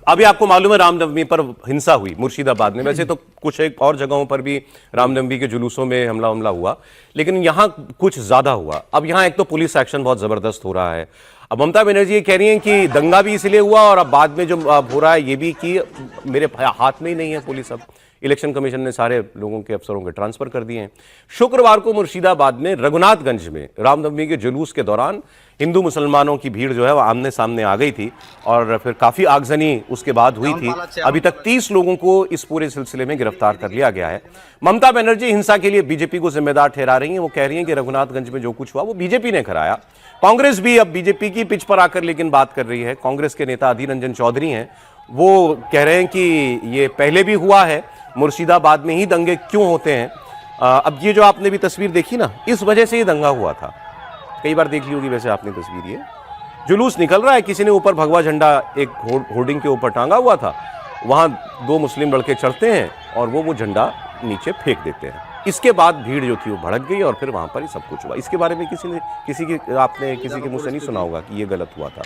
अभी आपको मालूम है रामनवमी पर हिंसा हुई मुर्शिदाबाद में, वैसे तो कुछ एक और जगहों पर भी रामनवमी के जुलूसों में हमला हुआ, लेकिन यहां कुछ ज्यादा हुआ। अब यहां एक तो पुलिस एक्शन बहुत जबरदस्त हो रहा है। अब ममता बनर्जी ये कह रही हैं कि दंगा भी इसलिए हुआ और अब बाद में जो हो रहा है ये भी कि मेरे हाथ में ही नहीं है पुलिस। अब इलेक्शन कमीशन ने सारे लोगों के अफसरों के ट्रांसफर कर दिए हैं। शुक्रवार को मुर्शिदाबाद में रघुनाथगंज में रामनवमी के जुलूस के दौरान हिंदू मुसलमानों की भीड़ जो है वो आमने सामने आ गई थी और फिर काफी आगजनी उसके बाद हुई थी। अभी तक 30 लोगों को इस पूरे सिलसिले में गिरफ्तार कर लिया गया है। ममता बनर्जी हिंसा के लिए बीजेपी को जिम्मेदार ठहरा रही हैं। वो कह रही हैं कि रघुनाथगंज में जो कुछ हुआ वो बीजेपी ने कराया। कांग्रेस भी अब बीजेपी की पिच पर आकर लेकिन बात कर रही है। कांग्रेस के नेता अधीर रंजन चौधरी हैं, वो कह रहे हैं कि ये पहले भी हुआ है, मुर्शिदाबाद में ही दंगे क्यों होते हैं। अब ये जो आपने भी तस्वीर देखी ना, इस वजह से ही दंगा हुआ था। कई बार देख ली होगी वैसे आपने तस्वीर। ये जुलूस निकल रहा है, किसी ने ऊपर भगवा झंडा एक होर्डिंग के ऊपर टांगा हुआ था, वहां 2 मुस्लिम लड़के चढ़ते हैं और वो झंडा नीचे फेंक देते हैं। इसके बाद भीड़ जो थी वो भड़क गई और फिर वहां पर ही सब कुछ हुआ। इसके बारे में आपने किसी के मुंह से नहीं सुना होगा कि ये गलत हुआ था।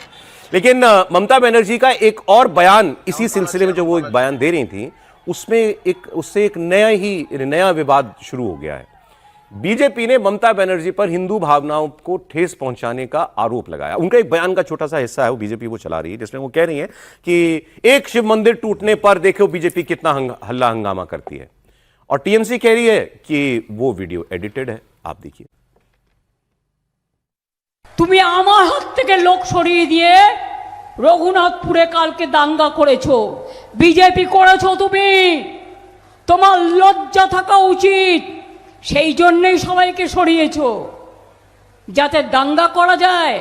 लेकिन ममता बनर्जी का एक और बयान इसी सिलसिले में जो वो एक बयान दे रही थी, उससे एक नया विवाद शुरू हो गया है। बीजेपी ने ममता बनर्जी पर हिंदू भावनाओं को ठेस पहुंचाने का आरोप लगाया। उनका एक बयान का छोटा सा हिस्सा है, वो बीजेपी वो चला रही है, जिसमें वो कह रही है कि एक शिव मंदिर टूटने पर देखो बीजेपी कितना हल्ला हंगामा करती है। और टीएमसी कह रही है कि वो वीडियो एडिटेड है। आप देखिए। तुम्हें आमार हाथ থেকে लोक সরিয়ে দিয়ে রঘুনাথপুরে কালকে দাঙ্গা করেছো, বিজেপি করেছো তুমি, তোমার লজ্জা থাকা উচিত। সেই জন্যই সবাইকে সরিয়েছো যাতে দাঙ্গা করা যায়।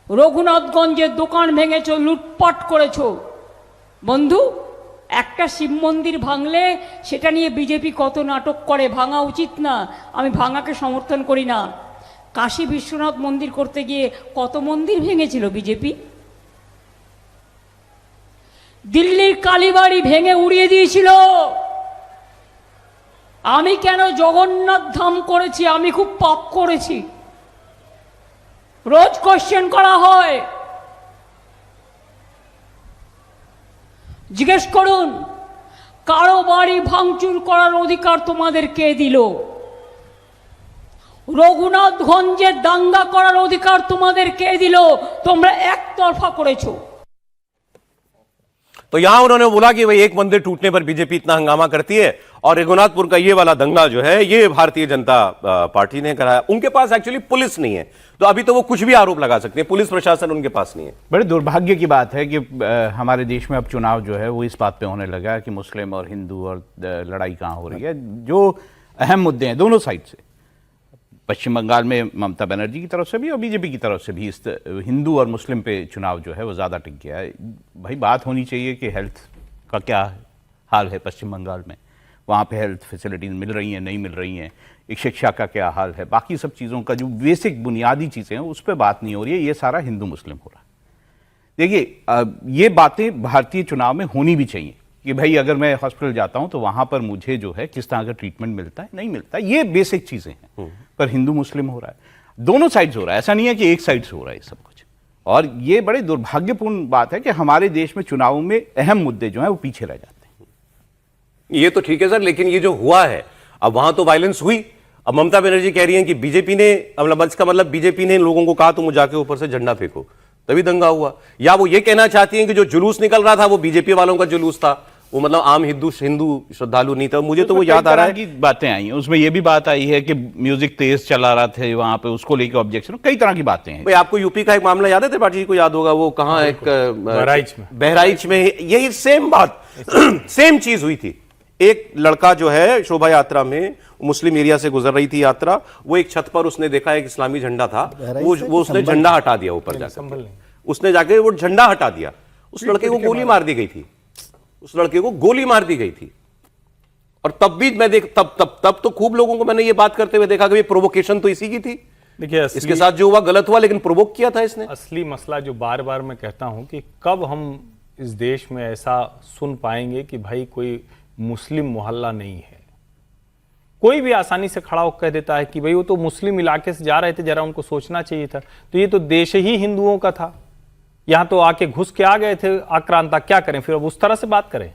রঘুনাথগঞ্জের দোকান ভেঙেছো, লুটপাট করেছো। বন্ধু, একটা শিব মন্দির ভাঙলে সেটা নিয়ে বিজেপি কত নাটক করে, ভাঙা উচিত না। আমি ভাঙাকে সমর্থন করি না। কাশী বিশ্বনাথ মন্দির করতে গিয়ে কত মন্দির ভেঙেছিল বিজেপি। দিল্লির কালীবাড়ি ভেঙে উড়িয়ে দিয়েছিল। আমি কেন জগন্নাথ ধাম করেছি, আমি খুব পাপ করেছি, রোজ কোশ্চেন করা হয়। জিজ্ঞেস করুন, কারো বাড়ি ভাঙচুর করার অধিকার তোমাদের কে দিল? রঘুনাথগঞ্জে দাঙ্গা করার অধিকার তোমাদের কে দিল? তোমরা একতরফা করেছো। तो यहां उन्होंने बोला कि भाई एक मंदिर टूटने पर बीजेपी इतना हंगामा करती है और रघुनाथपुर का ये वाला दंगा जो है ये भारतीय जनता पार्टी ने कराया। उनके पास एक्चुअली पुलिस नहीं है, तो अभी तो वो कुछ भी आरोप लगा सकते हैं, पुलिस प्रशासन उनके पास नहीं है। बड़े दुर्भाग्य की बात है कि हमारे देश में अब चुनाव जो है वो इस बात पे होने लगा कि मुस्लिम और हिंदू और लड़ाई कहाँ हो रही है। जो अहम मुद्दे हैं दोनों साइड से, पश्चिम बंगाल में ममता बनर्जी की तरफ से भी और बीजेपी की तरफ से भी, इस हिंदू और मुस्लिम पे चुनाव जो है वो ज़्यादा टिक गया है। भाई बात होनी चाहिए कि हेल्थ का क्या हाल है पश्चिम बंगाल में, वहाँ पे हेल्थ फैसिलिटीज़ मिल रही हैं नहीं मिल रही हैं, एक शिक्षा का क्या हाल है, बाकी सब चीज़ों का जो बेसिक बुनियादी चीज़ें हैं उस पर बात नहीं हो रही है। ये सारा हिंदू मुस्लिम हो रहा है। देखिए ये बातें भारतीय चुनाव में होनी भी चाहिए कि भाई अगर मैं हॉस्पिटल जाता हूं तो वहां पर मुझे जो है किस तरह का ट्रीटमेंट मिलता है नहीं मिलता है, ये बेसिक चीजें हैं। पर हिंदू मुस्लिम हो रहा है, दोनों साइड से हो रहा है, ऐसा नहीं है कि एक साइड से हो रहा है सब कुछ। और ये बड़े दुर्भाग्यपूर्ण बात है कि हमारे देश में चुनावों में अहम मुद्दे जो है वो पीछे रह जाते हैं। ये तो ठीक है सर, लेकिन ये जो हुआ है अब वहां तो वायलेंस हुई। अब ममता बनर्जी कह रही हैं कि बीजेपी ने, इसका मतलब बीजेपी ने लोगों को कहा तुम जाके ऊपर से झंडा फेंको तभी दंगा हुआ, या वो ये कहना चाहती हैं कि जो जुलूस निकल रहा था वो बीजेपी वालों का जुलूस था, वो मतलब आम हिंदू श्रद्धालु नहीं था। मुझे तो वो याद आ रहा है कि बातें आई हैं उसमें, ये भी बात आई है कि म्यूजिक तेज चला रहा था वहां पे, उसको लेकर ऑब्जेक्शन, कई तरह की बातें हैं। भाई आपको यूपी का एक मामला याद है, त्रिपाठी जी को याद होगा, वो कहाँ एक बहराइच में यही सेम बात सेम चीज हुई थी। एक लड़का जो है शोभा यात्रा में मुस्लिम एरिया से गुजर रही थी यात्रा, वो एक छत पर उसने देखा एक इस्लामी झंडा था, वो उसने झंडा हटा दिया ऊपर जाकर, उसने जाके वो झंडा हटा दिया, उस लड़के को गोली मार दी गई थी, उस लड़के को गोली मार दी गई थी। और तब भी मैं तब तो खूब लोगों को मैंने ये बात करते हुए देखा कि ये प्रोवोकेशन तो इसी की थी। देखिए इसके साथ जो हुआ गलत हुआ, लेकिन प्रोवोक किया था इसने। असली मसला जो बार बार मैं कहता हूं कि कब हम इस देश में ऐसा सुन पाएंगे कि भाई कोई मुस्लिम मोहल्ला नहीं है। कोई भी आसानी से खड़ा होकर कह देता है कि भाई वो तो मुस्लिम इलाके से जा रहे थे, जरा उनको सोचना चाहिए था। तो ये तो देश ही हिंदुओं का था, यहां तो आके घुस के आ गए थे आक्रांता, क्या करें फिर, अब उस तरह से बात करें?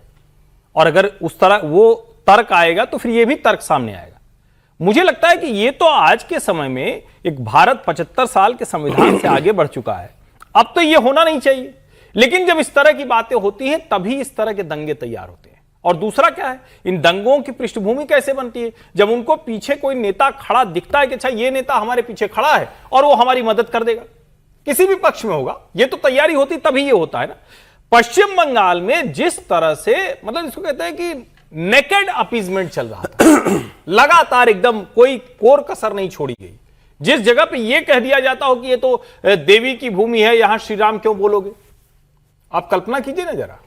और अगर उस तरह वो तर्क आएगा तो फिर ये भी तर्क सामने आएगा। मुझे लगता है कि ये तो आज के समय में एक भारत 75 साल के संविधान से आगे बढ़ चुका है, अब तो ये होना नहीं चाहिए। लेकिन जब इस तरह की बातें होती हैं तभी इस तरह के दंगे तैयार होते हैं। और दूसरा क्या है, इन दंगों की पृष्ठभूमि कैसे बनती है? जब उनको पीछे कोई नेता खड़ा दिखता है कि अच्छा ये नेता हमारे पीछे खड़ा है और वो हमारी मदद कर देगा, किसी भी पक्ष में होगा, ये तो तैयारी होती तभी ये होता है ना। पश्चिम बंगाल में जिस तरह से, मतलब इसको कहते हैं कि नेकेड अपीजमेंट चल रहा था, लगातार एकदम कोई कोर कसर नहीं छोड़ी गई। जिस जगह पे यह कह दिया जाता हो कि ये तो देवी की भूमि है, यहां श्री राम क्यों बोलोगे, आप कल्पना कीजिए ना जरा।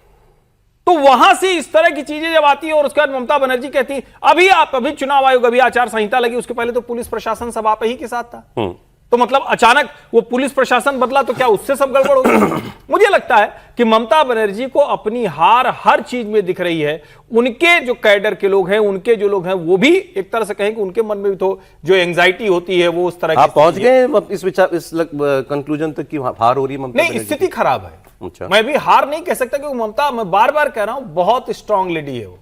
तो वहां से इस तरह की चीजें जब आती है और उसके बाद ममता बनर्जी कहती है अभी चुनाव आयोग, अभी आचार संहिता लगी, उसके पहले तो पुलिस प्रशासन सब आप ही के साथ था। तो मतलब अचानक वो पुलिस प्रशासन बदला तो क्या उससे सब गड़बड़ हो गई? मुझे लगता है कि ममता बनर्जी को अपनी हार हर चीज में दिख रही है। उनके जो कैडर के लोग हैं, उनके जो लोग हैं, वो भी एक तरह से कहें कि उनके मन में भी तो जो एंजाइटी होती है वो उस तरह की। आप पहुंच गए इस विचार, इस कंक्लूजन तक कि हार हो रही है ममता? नहीं, स्थिति खराब है। अच्छा। मैं भी हार नहीं कह सकता क्योंकि ममता, मैं बार बार कह रहा हूं, बहुत स्ट्रांग लेडी है, वो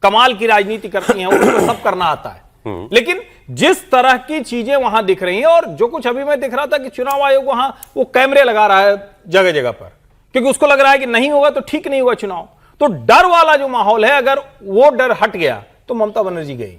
कमाल की राजनीति करती हैं, उनको सब करना आता है। लेकिन जिस तरह की चीजें वहां दिख रही हैं, और जो कुछ अभी मैं दिख रहा था कि चुनाव आयोग वहां वो कैमरे लगा रहा है जगह जगह पर, क्योंकि उसको लग रहा है कि नहीं होगा तो ठीक नहीं होगा चुनाव, तो डर वाला जो माहौल है, अगर वो डर हट गया तो ममता बनर्जी गई।